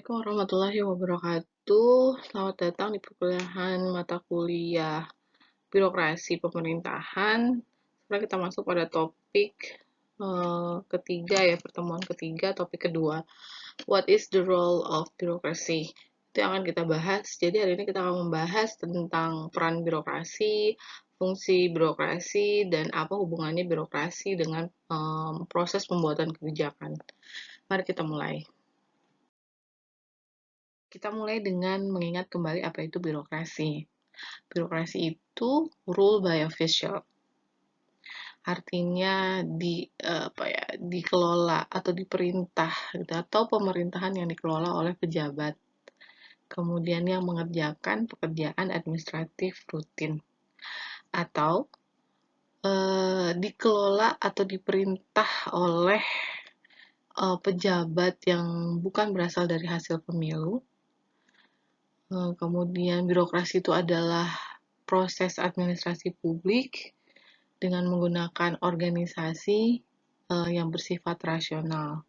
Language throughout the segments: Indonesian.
Assalamualaikum warahmatullahi wabarakatuh. Selamat datang di perkuliahan mata kuliah Birokrasi Pemerintahan. Sekarang kita masuk pada topik ketiga ya, pertemuan ketiga, topik kedua. What is the role of bureaucracy? Itu yang akan kita bahas. Jadi hari ini kita akan membahas tentang peran birokrasi, fungsi birokrasi, dan apa hubungannya birokrasi dengan proses pembuatan kebijakan. Mari kita mulai. Kita mulai dengan mengingat kembali apa itu birokrasi. Birokrasi itu rule by official. Artinya dikelola atau diperintah gitu, atau pemerintahan yang dikelola oleh pejabat. Kemudian yang mengerjakan pekerjaan administratif rutin. Atau dikelola atau diperintah oleh pejabat yang bukan berasal dari hasil pemilu. Kemudian birokrasi itu adalah proses administrasi publik dengan menggunakan organisasi yang bersifat rasional.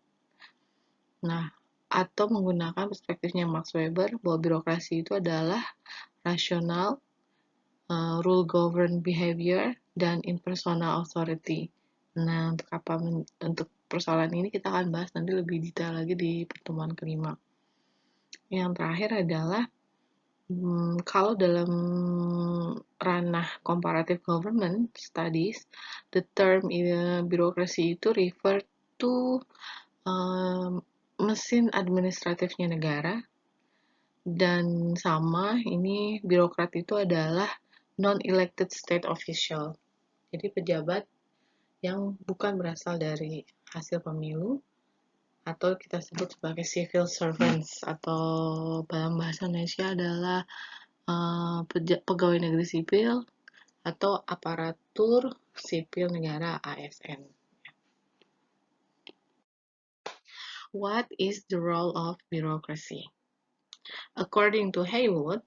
Nah, atau menggunakan perspektifnya Max Weber bahwa birokrasi itu adalah rasional, rule govern behavior, dan impersonal authority. Nah, untuk persoalan ini kita akan bahas nanti lebih detail lagi di pertemuan kelima. Yang terakhir adalah kalau dalam ranah comparative government studies, the term birokrasi itu refer to mesin administratifnya negara, dan sama ini birokrat itu adalah non-elected state official, jadi pejabat yang bukan berasal dari hasil pemilu, atau kita sebut sebagai civil servants, atau dalam bahasa Indonesia adalah pegawai negeri sipil atau aparatur sipil negara ASN. What is the role of bureaucracy? According to Haywood,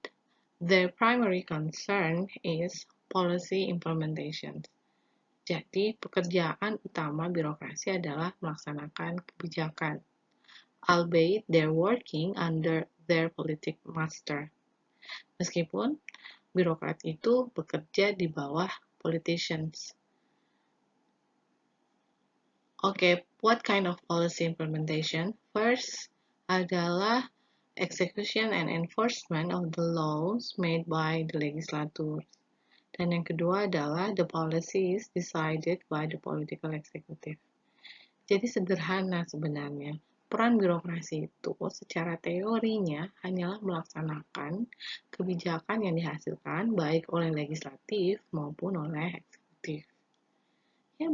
their primary concern is policy implementation. Jadi, pekerjaan utama birokrasi adalah melaksanakan kebijakan, albeit they're working under their politic master. Meskipun birokrat itu bekerja di bawah politicians. Okay, what kind of policy implementation? First adalah execution and enforcement of the laws made by the legislature. Dan yang kedua adalah the policies decided by the political executive. Jadi sederhana sebenarnya. Peran birokrasi itu secara teorinya hanyalah melaksanakan kebijakan yang dihasilkan baik oleh legislatif maupun oleh eksekutif. Ya,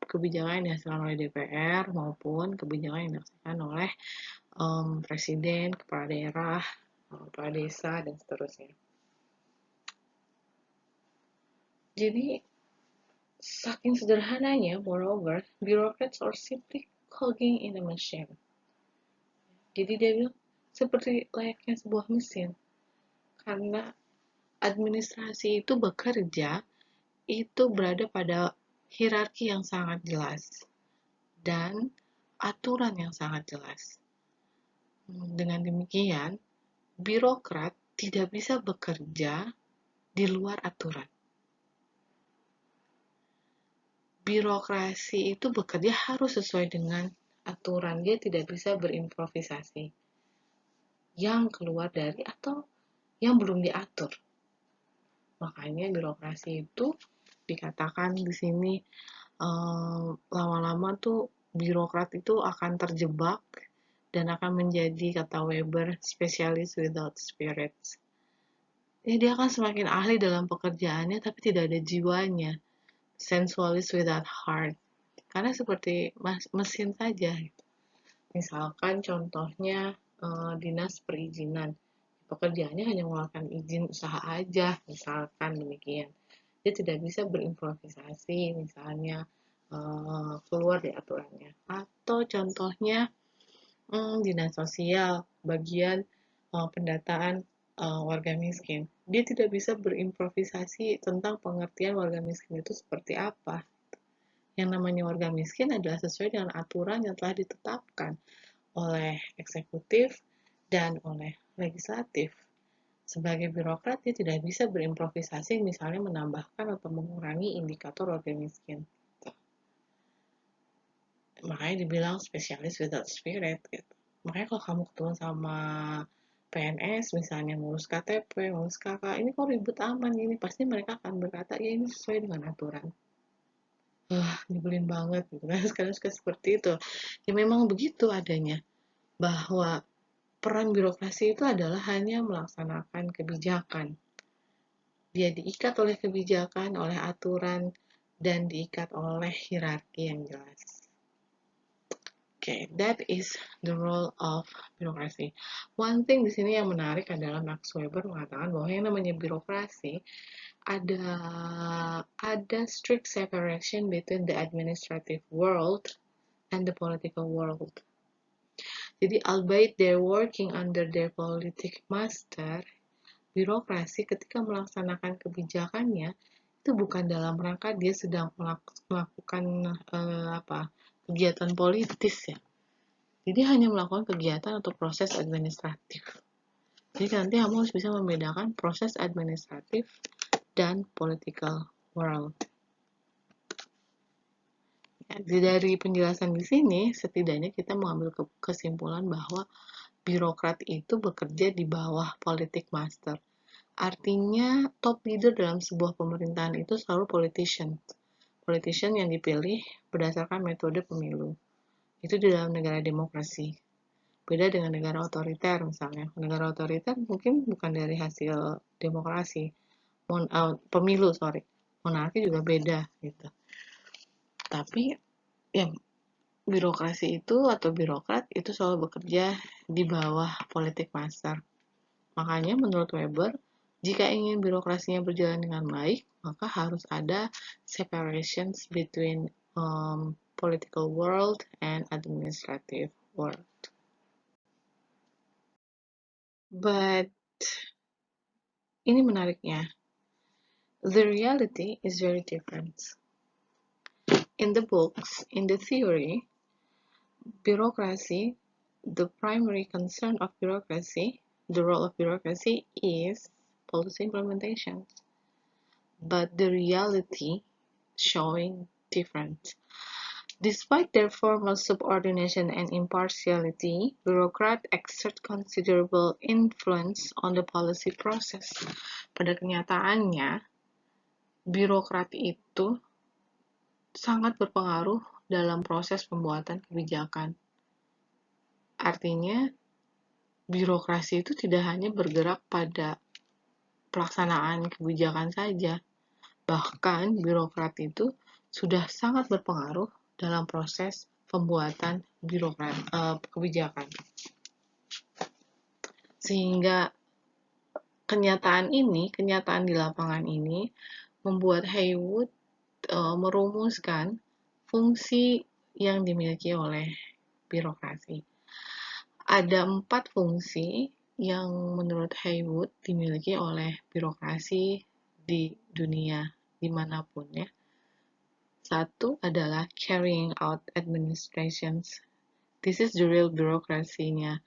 kebijakan yang dihasilkan oleh DPR maupun kebijakan yang dihasilkan oleh presiden, kepala daerah, kepala desa, dan seterusnya. Jadi, saking sederhananya, moreover, bureaucrats are simply cogging in a machine. Jadi dia bilang, seperti layaknya sebuah mesin. Karena administrasi itu bekerja, itu berada pada hierarki yang sangat jelas dan aturan yang sangat jelas. Dengan demikian, birokrat tidak bisa bekerja di luar aturan. Birokrasi itu bekerja harus sesuai dengan aturan, dia tidak bisa berimprovisasi yang keluar dari atau yang belum diatur. Makanya birokrasi itu dikatakan di sini lama-lama tuh birokrat itu akan terjebak dan akan menjadi, kata Weber, specialist without spirits. Jadi dia akan semakin ahli dalam pekerjaannya tapi tidak ada jiwanya, sensualist without heart. Karena seperti mesin saja. Misalkan contohnya dinas perizinan, pekerjaannya hanya mengeluarkan izin usaha aja, misalkan demikian. Dia tidak bisa berimprovisasi, misalnya keluar dari aturannya. Atau contohnya dinas sosial, bagian pendataan warga miskin. Dia tidak bisa berimprovisasi tentang pengertian warga miskin itu seperti apa. Yang namanya warga miskin adalah sesuai dengan aturan yang telah ditetapkan oleh eksekutif dan oleh legislatif. Sebagai birokrat, dia tidak bisa berimprovisasi, misalnya menambahkan atau mengurangi indikator warga miskin. Makanya dibilang spesialis without spirit gitu. Makanya kalau kamu ketemu sama PNS misalnya ngurus KTP, ngurus KK, ini kok ribet aman ini, pasti mereka akan berkata ya ini sesuai dengan aturan. Wah, nyebelin banget gitu kan. Sekarang suka seperti itu. Ya memang begitu adanya, bahwa peran birokrasi itu adalah hanya melaksanakan kebijakan. Dia diikat oleh kebijakan, oleh aturan, dan diikat oleh hierarki yang jelas. Okay, that is the role of birokrasi. One thing di sini yang menarik adalah Max Weber mengatakan bahwa yang namanya birokrasi ada strict separation between the administrative world and the political world. Jadi, albeit they're working under their politic master, birokrasi ketika melaksanakan kebijakannya itu bukan dalam rangka dia sedang melakukan kegiatan politis ya. Jadi hanya melakukan kegiatan atau proses administratif. Jadi nanti kamu harus bisa membedakan proses administratif dan political world. Ya, dari penjelasan di sini, setidaknya kita mengambil kesimpulan bahwa birokrat itu bekerja di bawah politik master. Artinya top leader dalam sebuah pemerintahan itu selalu politician. Politician yang dipilih berdasarkan metode pemilu. Itu di dalam negara demokrasi. Beda dengan negara otoriter misalnya. Negara otoriter mungkin bukan dari hasil demokrasi. Pemilu, monarki juga beda gitu. Tapi ya birokrasi itu atau birokrat itu selalu bekerja di bawah politik master. Makanya menurut Weber, jika ingin birokrasinya berjalan dengan baik, maka harus ada separations between political world and administrative world. But ini menariknya, the reality is very different. In the books, in the theory, bureaucracy, the primary concern of bureaucracy, the role of bureaucracy is policy implementation. But the reality showing different. Despite their formal subordination and impartiality, bureaucrats exert considerable influence on the policy process. Pada kenyataannya, birokrat itu sangat berpengaruh dalam proses pembuatan kebijakan. Artinya, birokrasi itu tidak hanya bergerak pada pelaksanaan kebijakan saja, bahkan birokrat itu sudah sangat berpengaruh dalam proses pembuatan kebijakan. Sehingga kenyataan di lapangan ini membuat Haywood merumuskan fungsi yang dimiliki oleh birokrasi. Ada 4 fungsi yang menurut Haywood dimiliki oleh birokrasi di dunia dimanapun ya. 1 adalah carrying out administrations. This is the real bureaucracy-nya,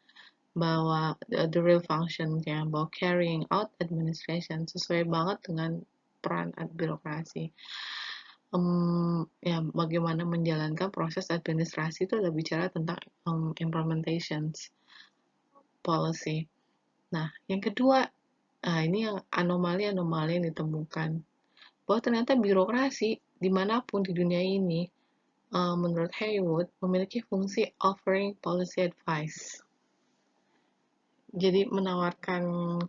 bahwa the real function-nya, bahwa carrying out administration sesuai banget dengan peran birokrasi. Ya, bagaimana menjalankan proses administrasi itu adalah bicara tentang implementations policy. Nah, yang kedua, ini yang anomali-anomali yang ditemukan, bahwa ternyata birokrasi dimanapun di dunia ini, menurut Haywood, memiliki fungsi offering policy advice. Jadi menawarkan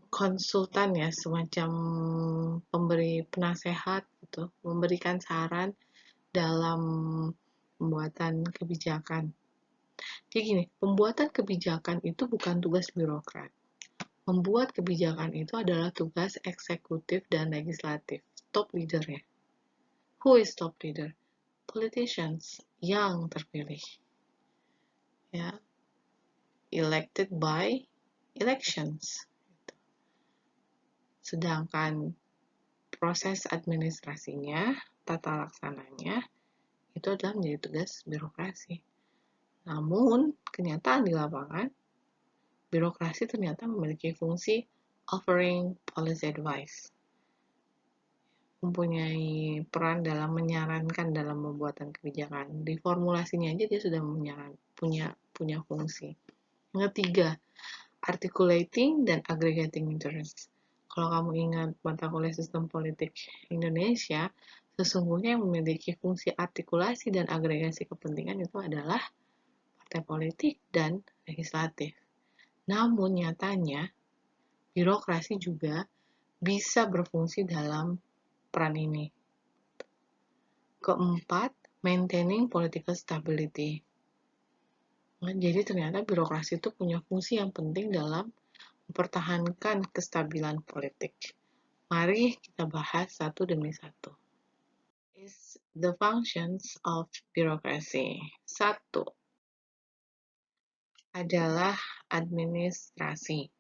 konsultan ya, semacam pemberi penasehat gitu, memberikan saran dalam pembuatan kebijakan. Jadi gini, pembuatan kebijakan itu bukan tugas birokrat. Membuat kebijakan itu adalah tugas eksekutif dan legislatif, top leader ya. Who is top leader? Politicians yang terpilih. Ya, elected by elections. Sedangkan proses administrasinya, tata laksananya, itu adalah menjadi tugas birokrasi. Namun, kenyataan di lapangan, birokrasi ternyata memiliki fungsi offering policy advice, mempunyai peran dalam menyarankan dalam pembuatan kebijakan. Di formulasinya aja dia sudah punya fungsi. Yang ketiga, articulating dan aggregating interest. Kalau kamu ingat mata kuliah sistem politik Indonesia, sesungguhnya yang memiliki fungsi artikulasi dan agregasi kepentingan itu adalah partai politik dan legislatif. Namun nyatanya, birokrasi juga bisa berfungsi dalam peran ini. Keempat, maintaining political stability. Nah, jadi ternyata birokrasi itu punya fungsi yang penting dalam mempertahankan kestabilan politik. Mari kita bahas satu demi satu. Is the functions of bureaucracy. Satu adalah administrasi.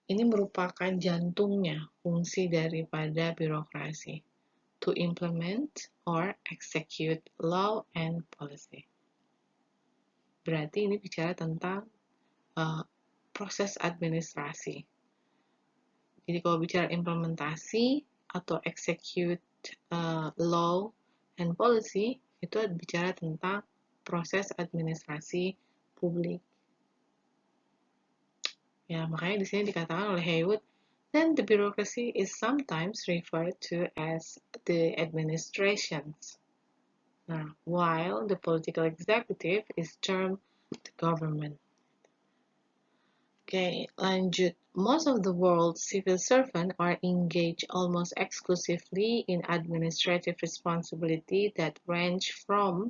Ini merupakan jantungnya fungsi daripada birokrasi. To implement or execute law and policy. Berarti ini bicara tentang proses administrasi. Jadi kalau bicara implementasi atau execute law and policy, itu bicara tentang proses administrasi publik. Ya, makanya di sini dikatakan oleh Haywood, then the bureaucracy is sometimes referred to as the administrations. Nah, while the political executive is termed the government. Oke, lanjut. Most of the world's civil servants are engaged almost exclusively in administrative responsibility that range from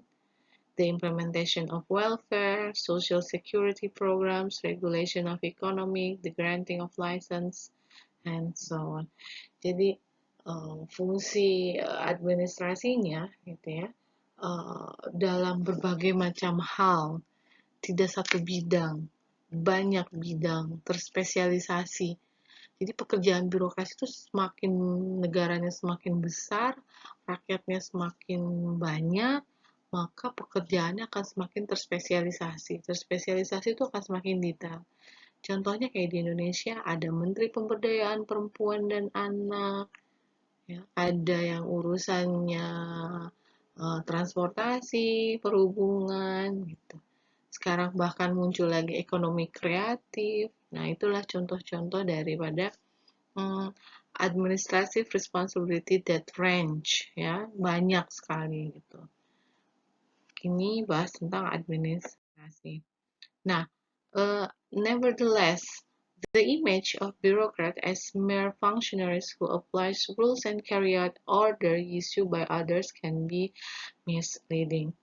the implementation of welfare, social security programs, regulation of economy, the granting of license, and so on. Jadi fungsi administrasinya, gitu ya, dalam berbagai macam hal, tidak satu bidang, banyak bidang, terspesialisasi. Jadi pekerjaan birokrasi itu semakin negaranya semakin besar, rakyatnya semakin banyak, maka pekerjaannya akan semakin terspesialisasi. Terspesialisasi itu akan semakin detail. Contohnya kayak di Indonesia ada Menteri Pemberdayaan Perempuan dan Anak, ya, ada yang urusannya transportasi, perhubungan, gitu. Sekarang bahkan muncul lagi ekonomi kreatif. Nah, itulah contoh-contoh daripada administrative responsibility that range, ya, banyak sekali gitu. Ini bahas tentang administrasi. Nah, nevertheless, the image of bureaucrat as mere functionaries who applies rules and carry out order issued by others can be misleading.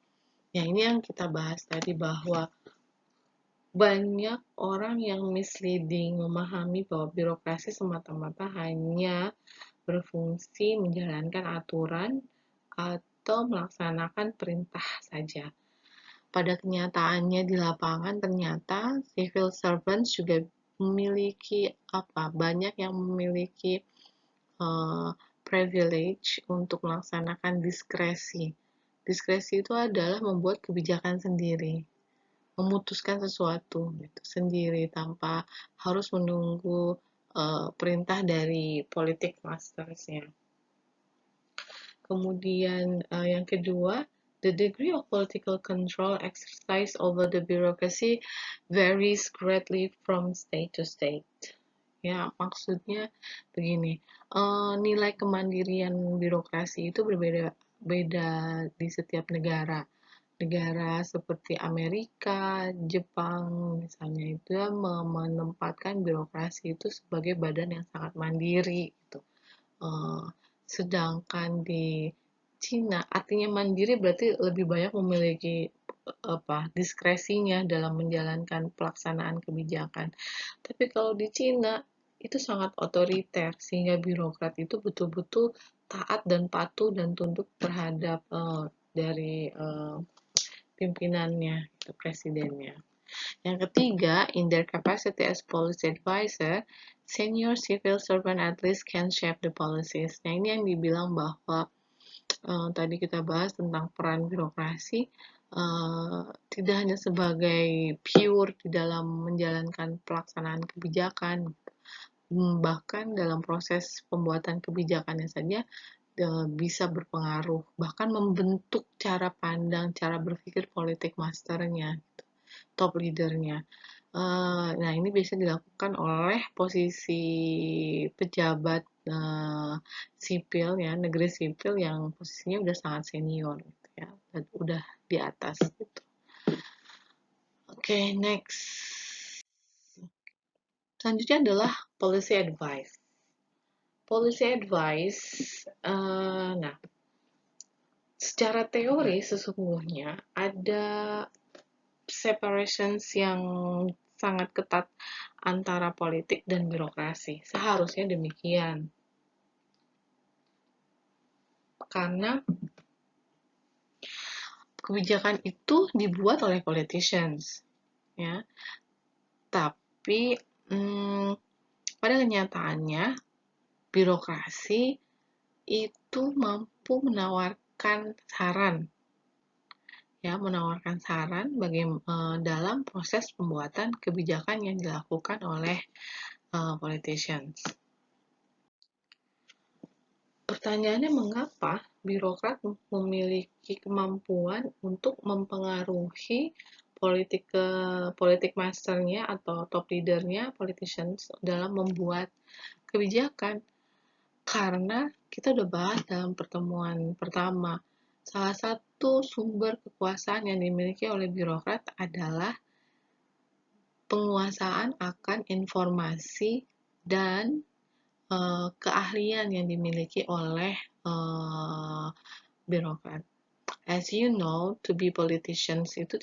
Ya, ini yang kita bahas tadi bahwa banyak orang yang misleading memahami bahwa birokrasi semata-mata hanya berfungsi menjalankan aturan atau melaksanakan perintah saja. Pada kenyataannya di lapangan ternyata civil servants juga memiliki banyak yang memiliki privilege untuk melaksanakan diskresi. Diskresi itu adalah membuat kebijakan sendiri, memutuskan sesuatu gitu, sendiri tanpa harus menunggu perintah dari politik mastersnya. Kemudian yang kedua, the degree of political control exercised over the bureaucracy varies greatly from state to state. Ya, maksudnya begini, nilai kemandirian birokrasi itu berbeda di setiap negara. Negara seperti Amerika, Jepang, misalnya itu menempatkan birokrasi itu sebagai badan yang sangat mandiri gitu. Sedangkan di Cina, artinya mandiri berarti lebih banyak memiliki diskresinya dalam menjalankan pelaksanaan kebijakan. Tapi kalau di Cina itu sangat otoriter sehingga birokrat itu betul-betul taat dan patuh dan tunduk terhadap dari pimpinannya, presidennya. Yang ketiga, in their capacity as policy advisor, senior civil servant at least can shape the policies. Nah, ini yang dibilang bahwa tadi kita bahas tentang peran birokrasi, tidak hanya sebagai pure di dalam menjalankan pelaksanaan kebijakan, bahkan dalam proses pembuatan kebijakannya saja bisa berpengaruh, bahkan membentuk cara pandang, cara berpikir politik masternya, top leadernya. Nah, ini biasa dilakukan oleh posisi pejabat sipil ya, negeri sipil yang posisinya udah sangat senior gitu ya, dan udah di atas gitu. Oke, next. Selanjutnya adalah policy advice. Policy advice, nah, secara teori sesungguhnya ada separations yang sangat ketat antara politik dan birokrasi. Seharusnya demikian. Karena kebijakan itu dibuat oleh politicians, ya. Tapi pada kenyataannya birokrasi itu mampu menawarkan saran, ya, menawarkan saran dalam proses pembuatan kebijakan yang dilakukan oleh politicians. Pertanyaannya, mengapa birokrat memiliki kemampuan untuk mempengaruhi politik masternya atau top leadernya, politicians, dalam membuat kebijakan? Karena kita udah bahas dalam pertemuan pertama, salah satu sumber kekuasaan yang dimiliki oleh birokrat adalah penguasaan akan informasi dan keahlian yang dimiliki oleh birokrat. As you know, to be politicians itu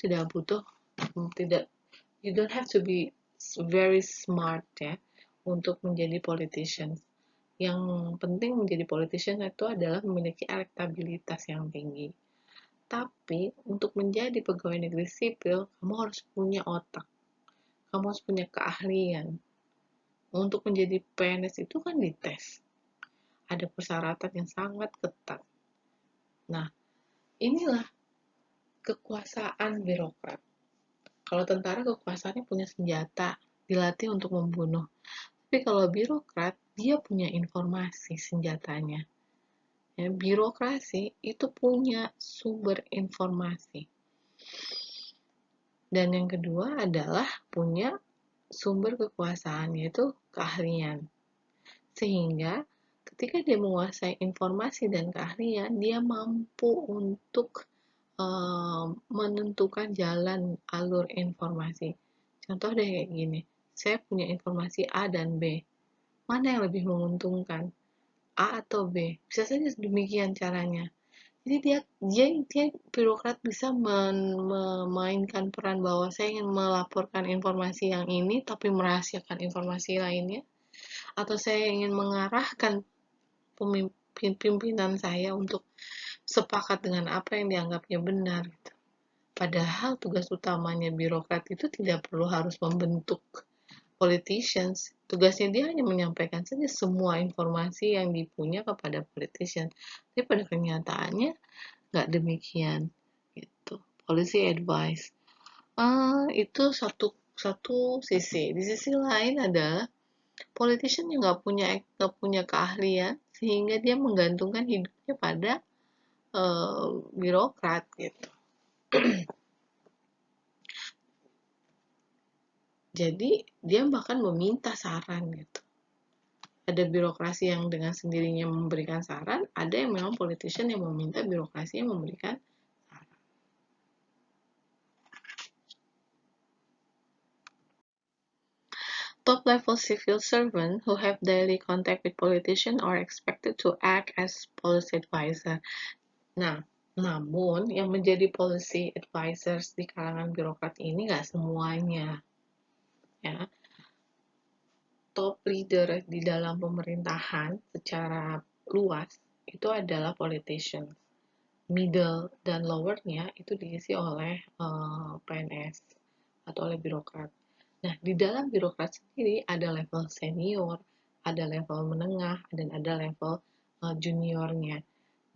you don't have to be very smart ya untuk menjadi politicians. Yang penting menjadi politician itu adalah memiliki elektabilitas yang tinggi. Tapi untuk menjadi pegawai negeri sipil, kamu harus punya otak, kamu harus punya keahlian. Untuk menjadi PNS itu kan dites, ada persyaratan yang sangat ketat. Nah, inilah kekuasaan birokrat. Kalau tentara kekuasaannya punya senjata, dilatih untuk membunuh. Tapi kalau birokrat, dia punya informasi senjatanya. Ya, birokrasi itu punya sumber informasi. Dan yang kedua adalah punya sumber kekuasaan, yaitu keahlian. Sehingga ketika dia menguasai informasi dan keahlian, dia mampu untuk menentukan jalan alur informasi. Contoh deh kayak gini, saya punya informasi A dan B. Mana yang lebih menguntungkan? A atau B? Bisa saja demikian caranya. Jadi dia birokrat bisa memainkan peran bahwa saya ingin melaporkan informasi yang ini tapi merahasiakan informasi lainnya, atau saya ingin mengarahkan pimpinan saya untuk sepakat dengan apa yang dianggapnya benar. Padahal tugas utamanya birokrat itu tidak perlu harus membentuk politicians. Tugasnya dia hanya menyampaikan saja semua informasi yang dipunya kepada politician. Tapi pada kenyataannya nggak demikian. Gitu. Policy advice. Itu satu sisi. Di sisi lain adalah politician yang nggak punya keahlian sehingga dia menggantungkan hidupnya pada birokrat gitu. Jadi dia bahkan meminta saran gitu. Ada birokrasi yang dengan sendirinya memberikan saran, ada yang memang politician yang meminta birokrasi yang memberikan saran. Top-level civil servants who have daily contact with politicians are expected to act as policy advisor. Nah, namun yang menjadi policy advisors di kalangan birokrat ini nggak semuanya. Ya, top leader di dalam pemerintahan secara luas itu adalah politician. Middle dan lowernya itu diisi oleh PNS atau oleh birokrat. Nah, di dalam birokrat sendiri ada level senior, ada level menengah, dan ada level juniornya.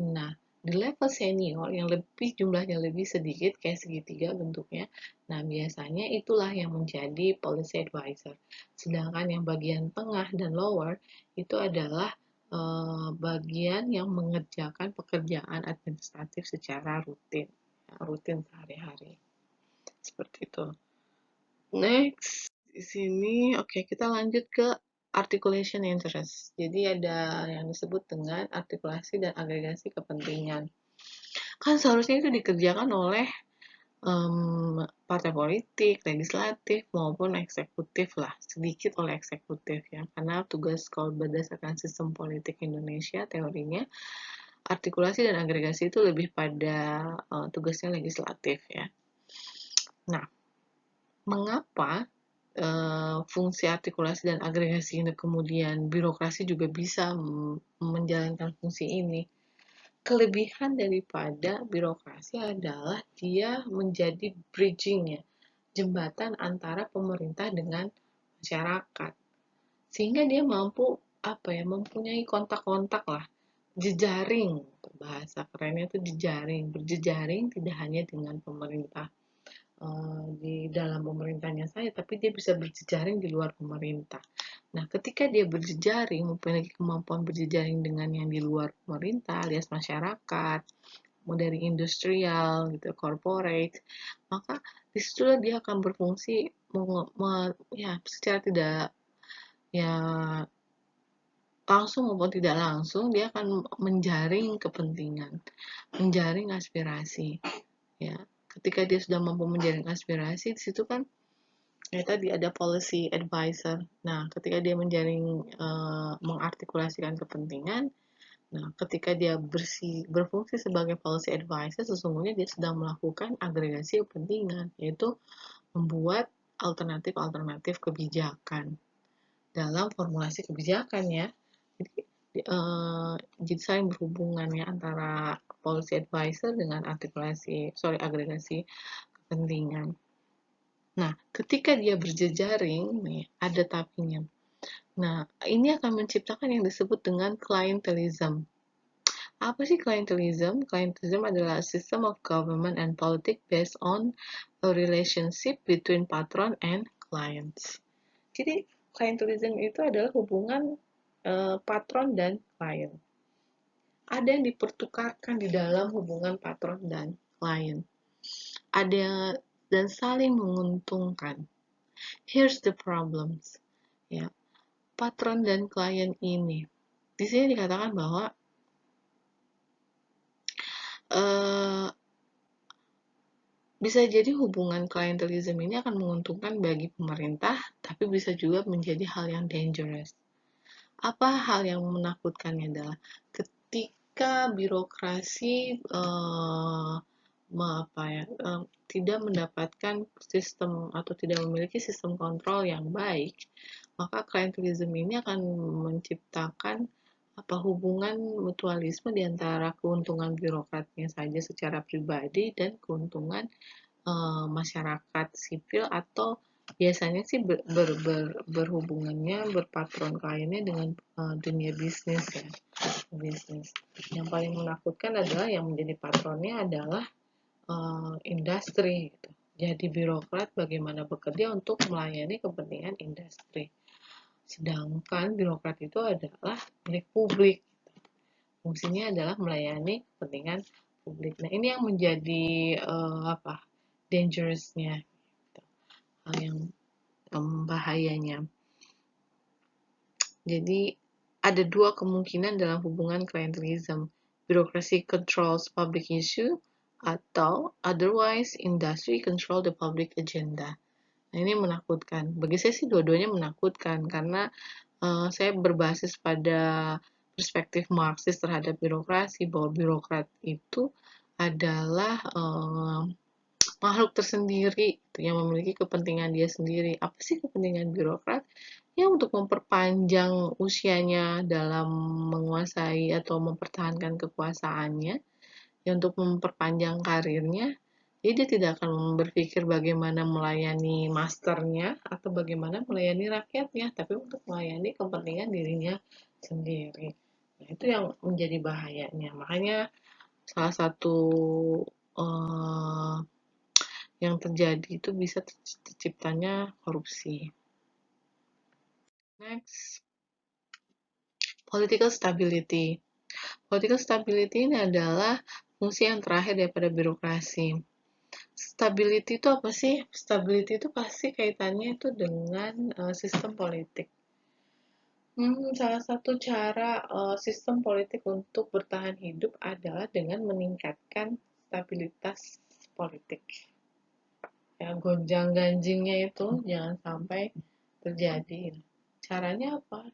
Nah, Di level senior yang jumlahnya lebih sedikit, kayak segitiga bentuknya, nah biasanya itulah yang menjadi policy advisor. Sedangkan yang bagian tengah dan lower itu adalah bagian yang mengerjakan pekerjaan administratif secara rutin, rutin sehari-hari. Seperti itu. Next, di sini, oke, kita lanjut ke articulation interest. Jadi ada yang disebut dengan artikulasi dan agregasi kepentingan. Kan seharusnya itu dikerjakan oleh partai politik, legislatif, maupun eksekutif lah, sedikit oleh eksekutif ya, karena tugas kalau berdasarkan sistem politik Indonesia teorinya, artikulasi dan agregasi itu lebih pada tugasnya legislatif ya. Nah, mengapa fungsi artikulasi dan agregasi ini kemudian birokrasi juga bisa menjalankan fungsi ini? Kelebihan daripada birokrasi adalah dia menjadi bridging ya, jembatan antara pemerintah dengan masyarakat. Sehingga dia mampu mempunyai kontak-kontak lah, jejaring, bahasa kerennya itu jejaring, berjejaring tidak hanya dengan pemerintah di dalam pemerintahnya saja, tapi dia bisa berjejaring di luar pemerintah. Nah, ketika dia berjejaring, memiliki kemampuan berjejaring dengan yang di luar pemerintah, alias masyarakat, dari industrial, gitu, corporate, maka disitulah dia akan berfungsi secara tidak ya langsung maupun tidak langsung, dia akan menjaring kepentingan, menjaring aspirasi, ya. Ketika dia sudah mampu menjaring aspirasi, di situ kan ya tadi ada policy advisor. Nah, ketika dia mengartikulasikan kepentingan, nah ketika dia berfungsi sebagai policy advisor, sesungguhnya dia sedang melakukan agregasi kepentingan, yaitu membuat alternatif-alternatif kebijakan dalam formulasi kebijakan ya. Jadi saling berhubungan ya antara policy advisor dengan agregasi kepentingan. Nah, ketika dia berjejaring, nih, ada tapinya. Nah, ini akan menciptakan yang disebut dengan clientelism. Apa sih clientelism? Clientelism adalah system of government and politics based on a relationship between patron and clients. Jadi, clientelism itu adalah hubungan patron dan klien. Ada yang dipertukarkan di dalam hubungan patron dan klien. Ada dan saling menguntungkan. Here's the problems. Ya, patron dan klien ini. Di sini dikatakan bahwa bisa jadi hubungan klientelism ini akan menguntungkan bagi pemerintah, tapi bisa juga menjadi hal yang dangerous. Apa hal yang menakutkannya adalah ketika birokrasi tidak mendapatkan sistem atau tidak memiliki sistem kontrol yang baik, maka klientelism ini akan menciptakan hubungan mutualisme di antara keuntungan birokratnya saja secara pribadi dan keuntungan masyarakat sipil, atau biasanya sih berhubungannya berpatron kliennya dengan dunia bisnis ya. Bisnis. Yang paling menakutkan adalah yang menjadi patronnya adalah industri gitu. Jadi birokrat bagaimana bekerja untuk melayani kepentingan industri. Sedangkan birokrat itu adalah milik publik. Fungsinya adalah melayani kepentingan publik. Nah, ini yang menjadi dangerous-nya, gitu. Hal yang bahayanya. Jadi ada dua kemungkinan dalam hubungan clientelism. Bureaucracy controls public issue, atau otherwise industry control the public agenda. Nah, ini menakutkan. Bagi saya sih dua-duanya menakutkan, karena saya berbasis pada perspektif Marxis terhadap birokrasi, bahwa birokrat itu adalah makhluk tersendiri yang memiliki kepentingan dia sendiri. Apa sih kepentingan birokrat? Ya, untuk memperpanjang usianya dalam menguasai atau mempertahankan kekuasaannya, ya untuk memperpanjang karirnya. Jadi dia tidak akan berpikir bagaimana melayani masternya atau bagaimana melayani rakyatnya, tapi untuk melayani kepentingan dirinya sendiri. Nah, itu yang menjadi bahayanya. Makanya salah satu yang terjadi itu bisa terciptanya korupsi. Next, political stability. Political stability ini adalah fungsi yang terakhir daripada birokrasi. Stability itu apa sih? Stability itu pasti kaitannya itu dengan sistem politik. Salah satu cara sistem politik untuk bertahan hidup adalah dengan meningkatkan stabilitas politik. Ya, gonjang-ganjingnya itu jangan sampai terjadi. Caranya apa?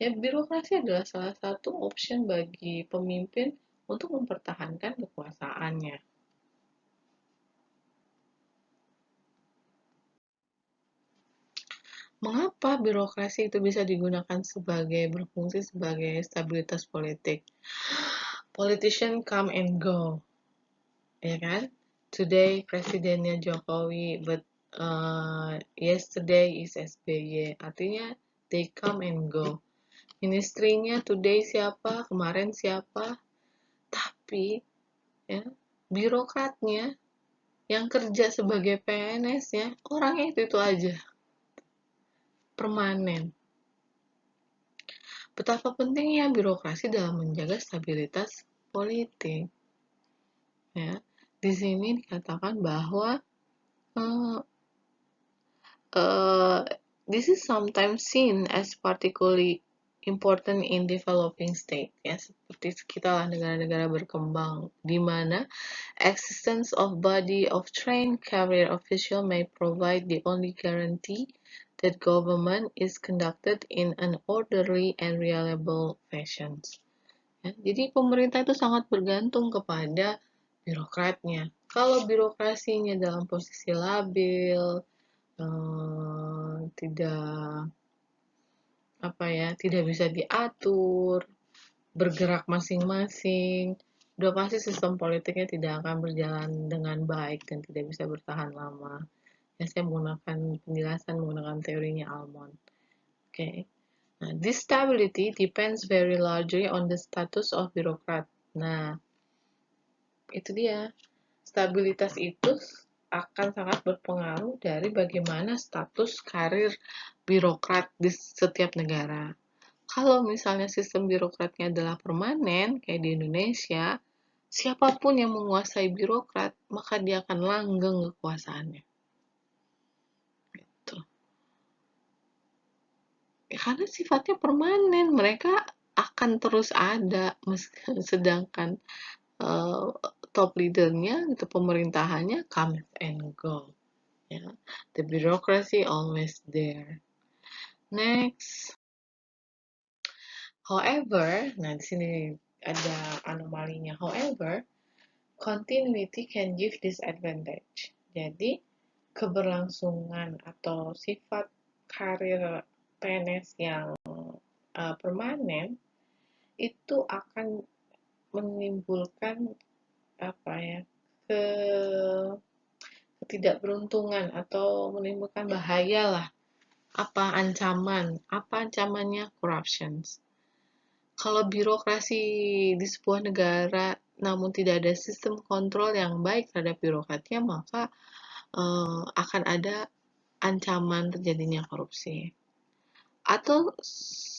Ya, birokrasi adalah salah satu option bagi pemimpin untuk mempertahankan kekuasaannya. Mengapa birokrasi itu bisa digunakan berfungsi sebagai stabilitas politik? Politician come and go, ya kan? Today presidennya Jokowi, but yesterday is SBY. Artinya they come and go. Ministrinya today siapa, kemarin siapa, tapi ya, birokratnya yang kerja sebagai PNS ya orangnya itu aja, permanen. Betapa pentingnya birokrasi dalam menjaga stabilitas politik. Ya, di sini dikatakan bahwa this is sometimes seen as particularly important in developing state, ya seperti kita lah negara-negara berkembang di mana existence of body of trained career official may provide the only guarantee that government is conducted in an orderly and reliable fashion. Ya, jadi pemerintah itu sangat bergantung kepada birokratnya. Kalau birokrasinya dalam posisi labil, tidak bisa diatur, bergerak masing-masing, udah pasti sistem politiknya tidak akan berjalan dengan baik dan tidak bisa bertahan lama. Ya, saya menggunakan penjelasan menggunakan teorinya Almond. Oke. Nah, this stability depends very largely on the status of bureaucrat. Nah, itu dia. Stabilitas itu akan sangat berpengaruh dari bagaimana status karir birokrat di setiap negara. Kalau misalnya sistem birokratnya adalah permanen, kayak di Indonesia, siapapun yang menguasai birokrat, maka dia akan langgeng kekuasaannya. Gitu. Ya, karena sifatnya permanen, mereka akan terus ada, sedangkan top leadernya, itu pemerintahannya comes and go. Ya. The bureaucracy always there. Next. However, nah di sini ada anomalinya. However, continuity can give disadvantage. Jadi, keberlangsungan atau sifat karir PNS yang permanen itu akan menimbulkan ketidakberuntungan atau menimbulkan bahaya lah. Apa ancamannya? Corruptions. Kalau birokrasi di sebuah negara namun tidak ada sistem kontrol yang baik terhadap birokratnya, maka akan ada ancaman terjadinya korupsi. Atau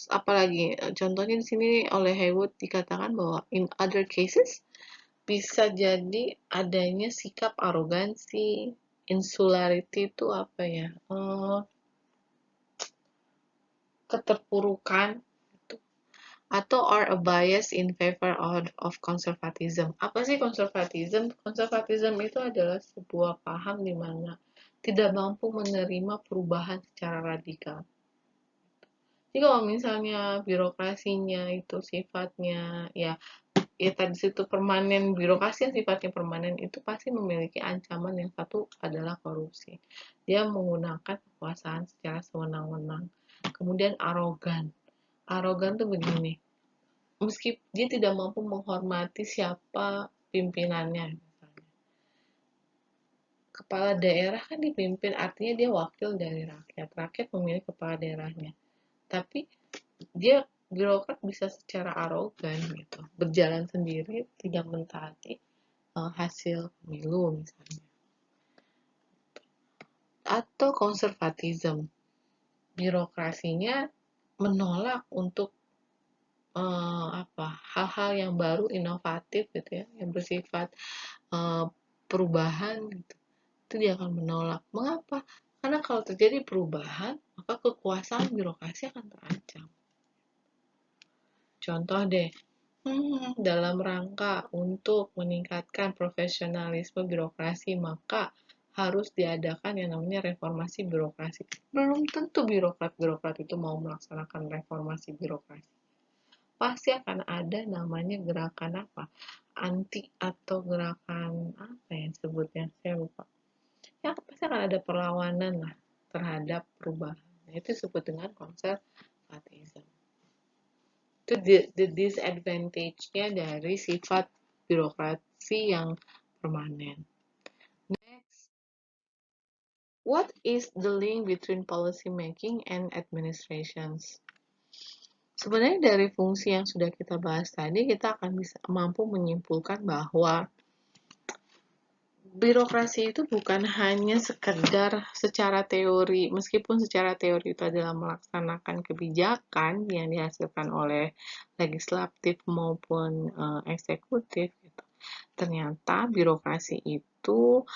apalagi contohnya di sini oleh Haywood dikatakan bahwa in other cases bisa jadi adanya sikap arogansi, insularity itu apa ya? Keterpurukan gitu. Atau are a bias in favor of conservatism. Apa sih conservatism? Conservatism itu adalah sebuah paham di mana tidak mampu menerima perubahan secara radikal. Jadi kalau misalnya birokrasinya itu sifatnya ya tadi situ permanen, birokrasi yang sifatnya permanen itu pasti memiliki ancaman. Yang satu adalah korupsi. Dia menggunakan kekuasaan secara sewenang-wenang. Kemudian arogan. Arogan tuh begini, meski dia tidak mampu menghormati siapa pimpinannya. Misalnya. Kepala daerah kan dipimpin, artinya dia wakil dari rakyat. Rakyat memilih kepala daerahnya. Tapi dia birokrat bisa secara arogan gitu, berjalan sendiri, tidak mentaati hasil pemilu misalnya. Atau konservatism, birokrasinya menolak untuk hal-hal yang baru, inovatif gitu ya, yang bersifat perubahan gitu. Itu dia akan menolak. Mengapa? Karena kalau terjadi perubahan, maka kekuasaan birokrasi akan terancam. Contoh deh, dalam rangka untuk meningkatkan profesionalisme birokrasi, maka harus diadakan yang namanya reformasi birokrasi. Belum tentu birokrat-birokrat itu mau melaksanakan reformasi birokrasi. Pasti akan ada namanya gerakan anti atau gerakan apa ya sebutnya, saya lupa. Ya pasti akan ada perlawanan lah terhadap perubahan. Itu disebut dengan konservatisme. Itu the disadvantage-nya dari sifat birokrasi yang permanen. Next, what is the link between policy making and administrations? Sebenarnya dari fungsi yang sudah kita bahas tadi, kita akan bisa mampu menyimpulkan bahwa birokrasi itu bukan hanya sekedar secara teori, meskipun secara teori itu adalah melaksanakan kebijakan yang dihasilkan oleh legislatif maupun eksekutif gitu. Ternyata birokrasi itu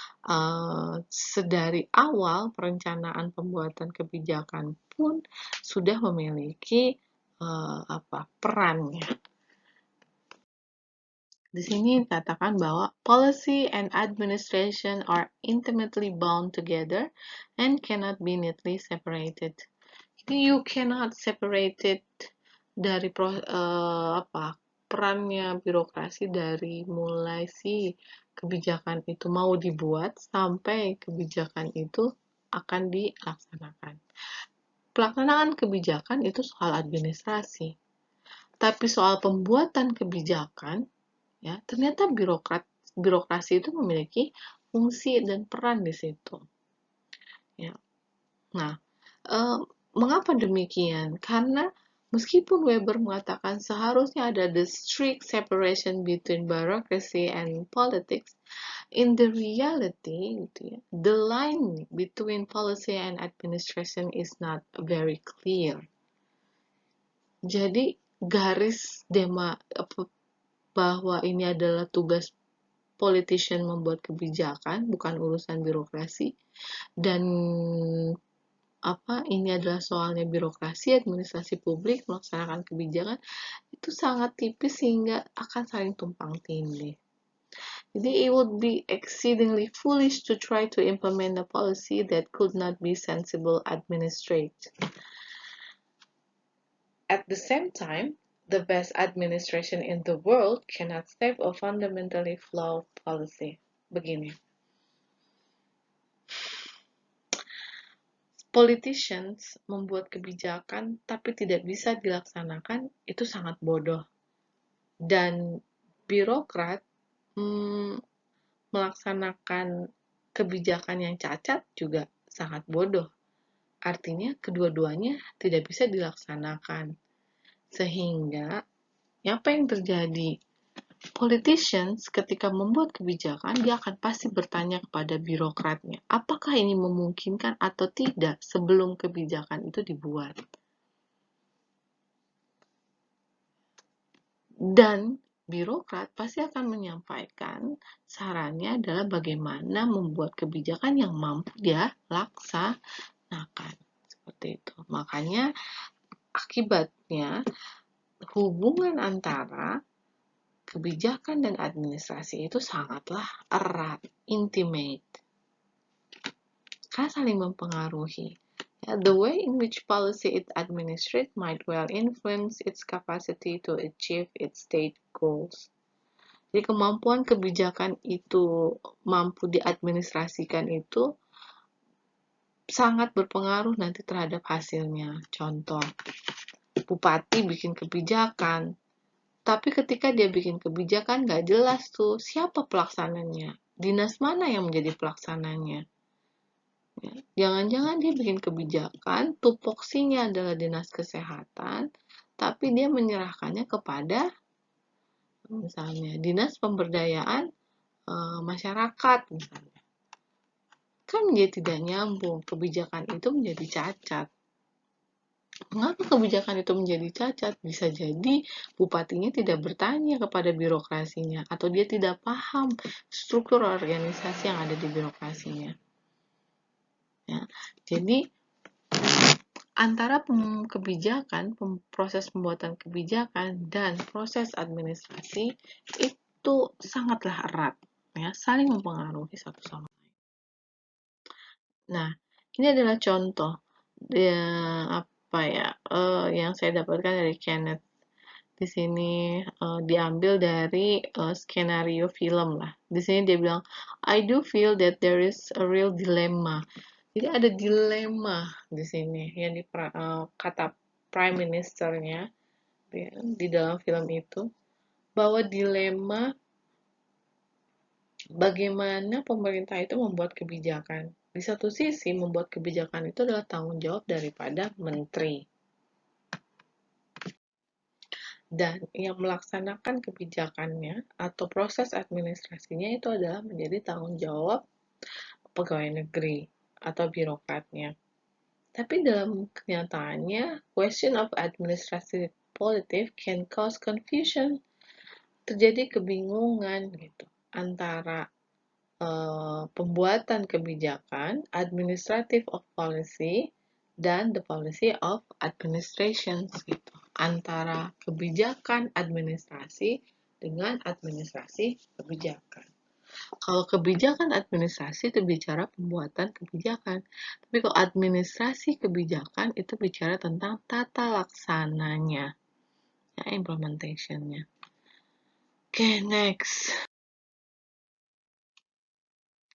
sedari awal perencanaan pembuatan kebijakan pun sudah memiliki perannya. Di sini dikatakan bahwa policy and administration are intimately bound together and cannot be neatly separated. Jadi you cannot separate it dari perannya birokrasi dari mulai si kebijakan itu mau dibuat sampai kebijakan itu akan dilaksanakan. Pelaksanaan kebijakan itu soal administrasi. Tapi soal pembuatan kebijakan, ya ternyata birokrasi itu memiliki fungsi dan peran di situ. Ya. Nah, mengapa demikian? Karena meskipun Weber mengatakan seharusnya ada the strict separation between bureaucracy and politics, in the reality, gitu ya, the line between policy and administration is not very clear. Jadi garis bahwa ini adalah tugas politician membuat kebijakan, bukan urusan birokrasi, dan ini adalah soalnya birokrasi, administrasi publik, melaksanakan kebijakan, itu sangat tipis sehingga akan saling tumpang tindih. Jadi, it would be exceedingly foolish to try to implement a policy that could not be sensible administrated. At the same time, the best administration in the world cannot save a fundamentally flawed policy. Begini. Politicians membuat kebijakan tapi tidak bisa dilaksanakan, itu sangat bodoh. Dan birokrat melaksanakan kebijakan yang cacat juga sangat bodoh. Artinya kedua-duanya tidak bisa dilaksanakan. Sehingga apa yang terjadi? Politicians ketika membuat kebijakan, dia akan pasti bertanya kepada birokratnya, apakah ini memungkinkan atau tidak sebelum kebijakan itu dibuat. Dan birokrat pasti akan menyampaikan sarannya adalah bagaimana membuat kebijakan yang mampu dia laksanakan. Seperti itu. Makanya akibatnya hubungan antara kebijakan dan administrasi itu sangatlah erat, intimate. Karena saling mempengaruhi. The way in which policy is administered might well influence its capacity to achieve its state goals. Jadi kemampuan kebijakan itu mampu diadministrasikan itu sangat berpengaruh nanti terhadap hasilnya. Contoh, bupati bikin kebijakan, tapi ketika dia bikin kebijakan nggak jelas tuh siapa pelaksananya, dinas mana yang menjadi pelaksananya. Jangan-jangan dia bikin kebijakan, tupoksinya adalah dinas kesehatan, tapi dia menyerahkannya kepada misalnya dinas pemberdayaan masyarakat misalnya. Kan menjadi tidak nyambung, kebijakan itu menjadi cacat. Mengapa kebijakan itu menjadi cacat? Bisa jadi bupatinya tidak bertanya kepada birokrasinya, atau dia tidak paham struktur organisasi yang ada di birokrasinya. Ya, jadi antara kebijakan, proses pembuatan kebijakan dan proses administrasi itu sangatlah erat, ya, saling mempengaruhi satu sama lain. Nah, ini adalah contoh yang saya dapatkan dari Kenneth. Di sini diambil dari skenario film lah. Di sini dia bilang, I do feel that there is a real dilemma. Jadi ada dilema di sini yang kata Prime Ministernya di dalam film itu, bahwa dilema bagaimana pemerintah itu membuat kebijakan. Di satu sisi, membuat kebijakan itu adalah tanggung jawab daripada menteri. Dan yang melaksanakan kebijakannya atau proses administrasinya itu adalah menjadi tanggung jawab pegawai negeri atau birokratnya. Tapi dalam kenyataannya, question of administrative politics can cause confusion. Terjadi kebingungan gitu antara pembuatan kebijakan, administrative of policy, dan the policy of administration gitu. Antara kebijakan administrasi dengan administrasi kebijakan. Kalau kebijakan administrasi itu bicara pembuatan kebijakan, tapi kalau administrasi kebijakan itu bicara tentang tata laksananya, ya, implementationnya. Oke, next.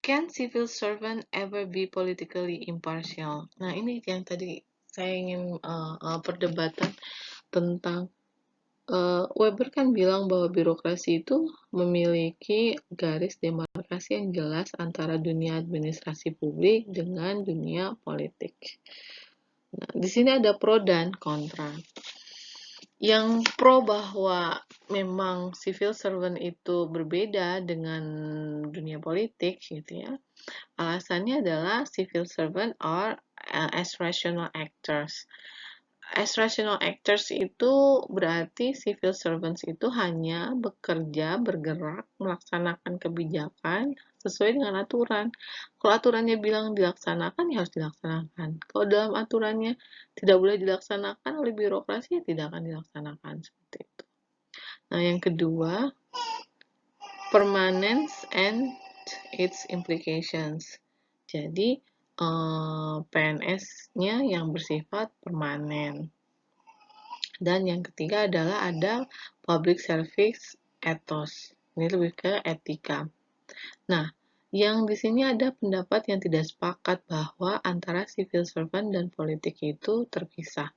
Can civil servant ever be politically impartial? Nah, ini yang tadi saya ingin perdebatan tentang Weber kan bilang bahwa birokrasi itu memiliki garis demarkasi yang jelas antara dunia administrasi publik dengan dunia politik. Nah, di sini ada pro dan kontra. Yang pro bahwa memang civil servant itu berbeda dengan dunia politik gitu ya. Alasannya adalah civil servant are as rational actors. As rational actors itu berarti civil servants itu hanya bekerja, bergerak, melaksanakan kebijakan sesuai dengan aturan. Kalau aturannya bilang dilaksanakan, ya harus dilaksanakan. Kalau dalam aturannya tidak boleh dilaksanakan oleh birokrasi, ya tidak akan dilaksanakan seperti itu. Nah, yang kedua, permanence and its implications. Jadi, PNS-nya yang bersifat permanen. Dan yang ketiga adalah ada public service ethos. Ini lebih ke etika. Nah, yang di sini ada pendapat yang tidak sepakat bahwa antara civil servant dan politik itu terpisah.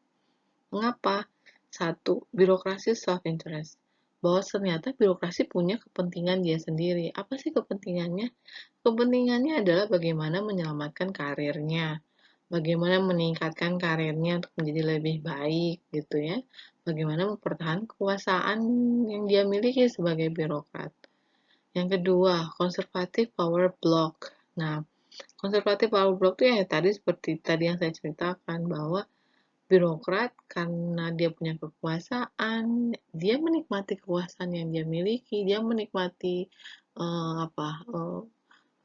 Mengapa? Satu, birokrasi self-interest. Bahwa ternyata birokrasi punya kepentingan dia sendiri. Apa sih kepentingannya? Kepentingannya adalah bagaimana menyelamatkan karirnya, bagaimana meningkatkan karirnya untuk menjadi lebih baik gitu ya, bagaimana mempertahankan kekuasaan yang dia miliki sebagai birokrat. Yang kedua, conservative power block. Nah, conservative power block itu ya tadi seperti tadi yang saya ceritakan, bahwa birokrat karena dia punya kekuasaan, dia menikmati kekuasaan yang dia miliki, dia menikmati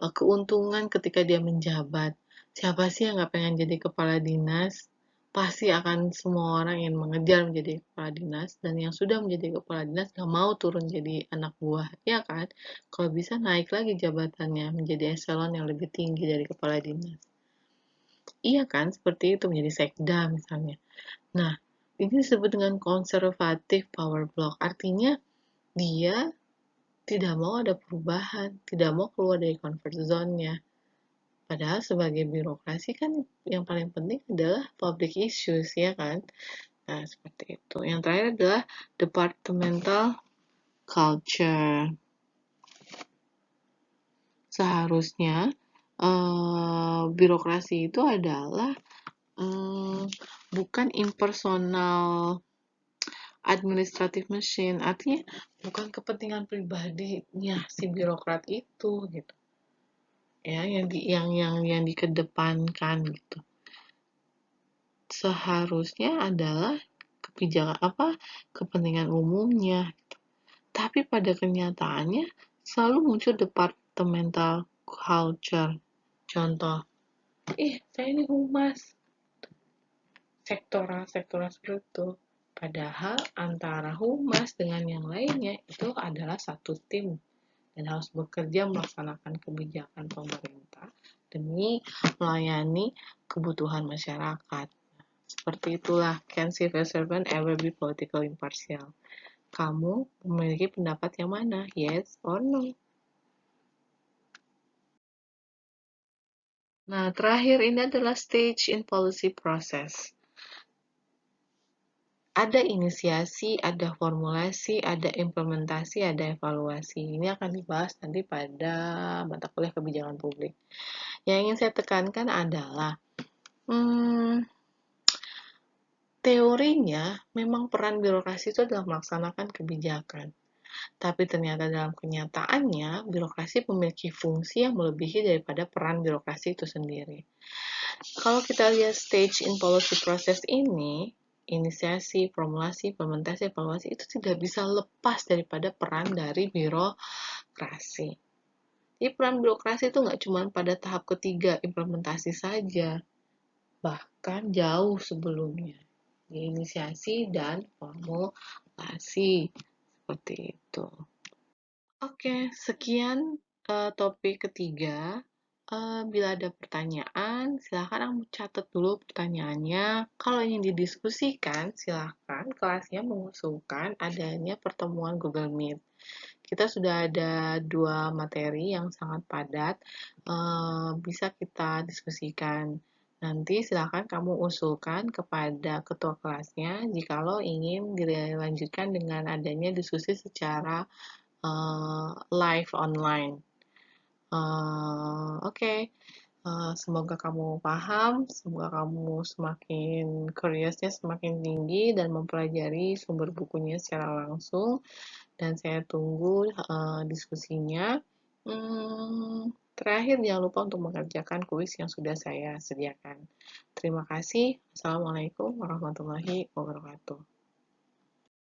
keuntungan ketika dia menjabat. Siapa sih yang nggak pengen jadi kepala dinas? Pasti akan semua orang yang mengejar menjadi kepala dinas, dan yang sudah menjadi kepala dinas nggak mau turun jadi anak buah, ya kan? Kalau bisa naik lagi jabatannya menjadi eselon yang lebih tinggi dari kepala dinas. Iya kan? Seperti itu, menjadi sekda misalnya. Nah, ini disebut dengan conservative power block. Artinya dia tidak mau ada perubahan, tidak mau keluar dari comfort zone-nya. Padahal sebagai birokrasi kan yang paling penting adalah public issues, ya kan? Nah, seperti itu. Yang terakhir adalah departmental culture. Seharusnya birokrasi itu adalah bukan impersonal administrative machine, artinya bukan kepentingan pribadinya si birokrat itu gitu. Ya, yang dikedepankan gitu. Seharusnya adalah kepentingan umumnya. Tapi pada kenyataannya selalu muncul departmental culture. Contoh, saya ini humas, sektoral seperti itu. Padahal antara humas dengan yang lainnya itu adalah satu tim dan harus bekerja melaksanakan kebijakan pemerintah demi melayani kebutuhan masyarakat. Seperti itulah, can civil servant ever be politically impartial? Kamu memiliki pendapat yang mana? Yes or no? Nah, terakhir ini adalah stage in policy process. Ada inisiasi, ada formulasi, ada implementasi, ada evaluasi. Ini akan dibahas nanti pada mata kuliah kebijakan publik. Yang ingin saya tekankan adalah, teorinya memang peran birokrasi itu adalah melaksanakan kebijakan. Tapi ternyata dalam kenyataannya, birokrasi memiliki fungsi yang melebihi daripada peran birokrasi itu sendiri. Kalau kita lihat stage in policy process ini, inisiasi, formulasi, implementasi, evaluasi itu tidak bisa lepas daripada peran dari birokrasi. Jadi peran birokrasi itu nggak cuma pada tahap ketiga implementasi saja, bahkan jauh sebelumnya, di inisiasi dan formulasi, seperti itu. Oke, sekian topik ketiga. Bila ada pertanyaan, silakan kamu catat dulu pertanyaannya. Kalau ingin didiskusikan, silakan kelasnya mengusulkan adanya pertemuan Google Meet. Kita sudah ada 2 materi yang sangat padat, bisa kita diskusikan. Nanti silakan kamu usulkan kepada ketua kelasnya jikalau ingin dilanjutkan dengan adanya diskusi secara live online. Oke. Semoga kamu paham, semoga kamu semakin curiousnya semakin tinggi dan mempelajari sumber bukunya secara langsung, dan saya tunggu diskusinya. Terakhir, jangan lupa untuk mengerjakan kuis yang sudah saya sediakan. Terima kasih. Assalamualaikum warahmatullahi wabarakatuh.